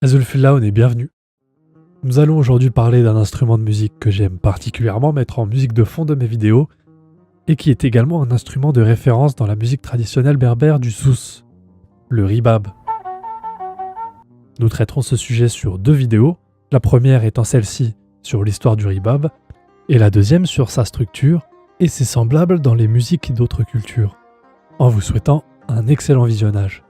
Azulfullah, et bienvenue. Nous allons aujourd'hui parler d'un instrument de musique que j'aime particulièrement mettre en musique de fond de mes vidéos et qui est également un instrument de référence dans la musique traditionnelle berbère du Souss, le ribab. Nous traiterons ce sujet sur 2 vidéos, la première étant celle-ci sur l'histoire du ribab et la deuxième sur sa structure et ses semblables dans les musiques d'autres cultures, en vous souhaitant un excellent visionnage.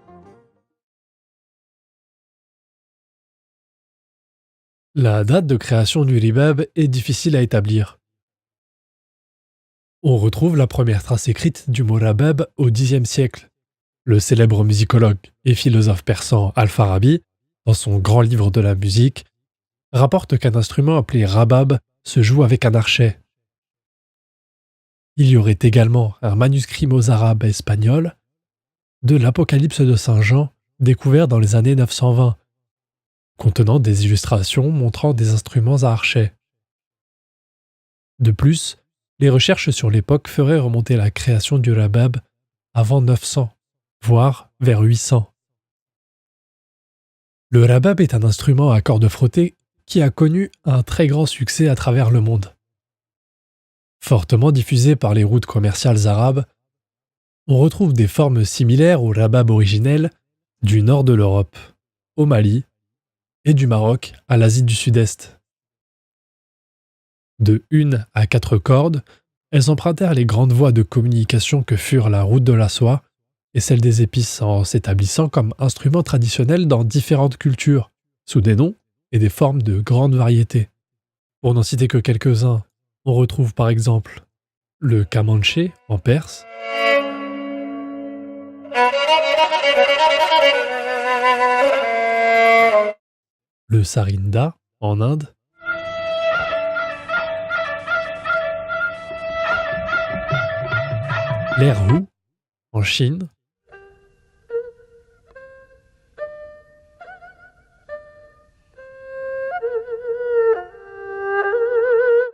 La date de création du ribab est difficile à établir. On retrouve la première trace écrite du mot rabab au Xe siècle. Le célèbre musicologue et philosophe persan Al-Farabi, dans son grand livre de la musique, rapporte qu'un instrument appelé rabab se joue avec un archet. Il y aurait également un manuscrit mozarabe espagnol de l'Apocalypse de Saint Jean, découvert dans les années 920, contenant des illustrations montrant des instruments à archet. De plus, les recherches sur l'époque feraient remonter la création du rabab avant 900, voire vers 800. Le rabab est un instrument à cordes frottées qui a connu un très grand succès à travers le monde. Fortement diffusé par les routes commerciales arabes, on retrouve des formes similaires au rabab originel du nord de l'Europe, au Mali, et du Maroc à l'Asie du Sud-Est. De 1 à 4 cordes, elles empruntèrent les grandes voies de communication que furent la route de la soie et celle des épices en s'établissant comme instruments traditionnels dans différentes cultures, sous des noms et des formes de grande variété. Pour n'en citer que quelques-uns, on retrouve par exemple le kamanché en perse, le sarinda en Inde, l'erhu en Chine,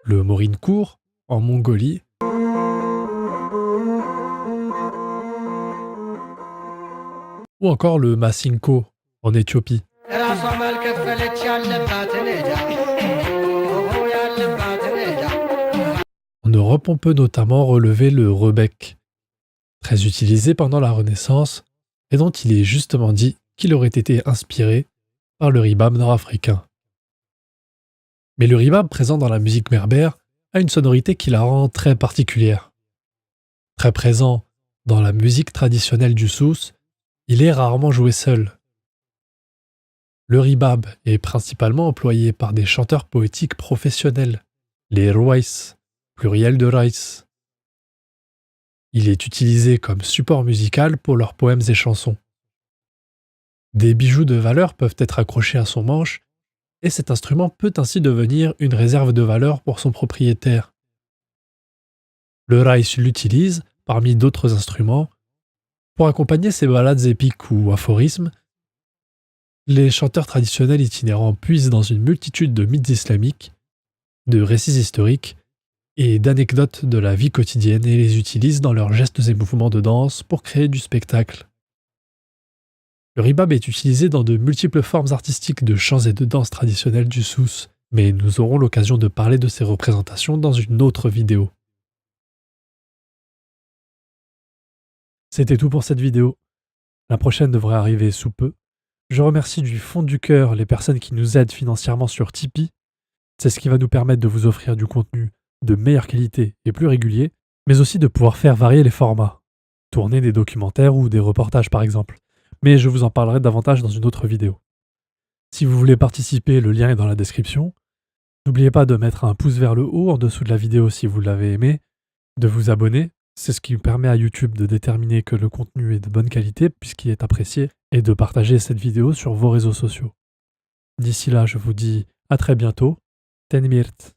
le morinkour en Mongolie, ou encore le masinko en Éthiopie. En Europe, on peut notamment relever le rebec, très utilisé pendant la Renaissance et dont il est justement dit qu'il aurait été inspiré par le ribab nord-africain. Mais le ribab présent dans la musique berbère a une sonorité qui la rend très particulière. Très présent dans la musique traditionnelle du Souss, il est rarement joué seul. Le ribab est principalement employé par des chanteurs poétiques professionnels, les rouaïs, pluriel de raïs. Il est utilisé comme support musical pour leurs poèmes et chansons. Des bijoux de valeur peuvent être accrochés à son manche et cet instrument peut ainsi devenir une réserve de valeur pour son propriétaire. Le raïs l'utilise, parmi d'autres instruments, pour accompagner ses ballades épiques ou aphorismes. Les chanteurs traditionnels itinérants puisent dans une multitude de mythes islamiques, de récits historiques et d'anecdotes de la vie quotidienne et les utilisent dans leurs gestes et mouvements de danse pour créer du spectacle. Le ribab est utilisé dans de multiples formes artistiques de chants et de danses traditionnelles du Souss, mais nous aurons l'occasion de parler de ces représentations dans une autre vidéo. C'était tout pour cette vidéo. La prochaine devrait arriver sous peu. Je remercie du fond du cœur les personnes qui nous aident financièrement sur Tipeee. C'est ce qui va nous permettre de vous offrir du contenu de meilleure qualité et plus régulier, mais aussi de pouvoir faire varier les formats. Tourner des documentaires ou des reportages par exemple. Mais je vous en parlerai davantage dans une autre vidéo. Si vous voulez participer, le lien est dans la description. N'oubliez pas de mettre un pouce vers le haut en dessous de la vidéo si vous l'avez aimé, de vous abonner, c'est ce qui permet à YouTube de déterminer que le contenu est de bonne qualité puisqu'il est apprécié, et de partager cette vidéo sur vos réseaux sociaux. D'ici là, je vous dis à très bientôt. Tenmirt.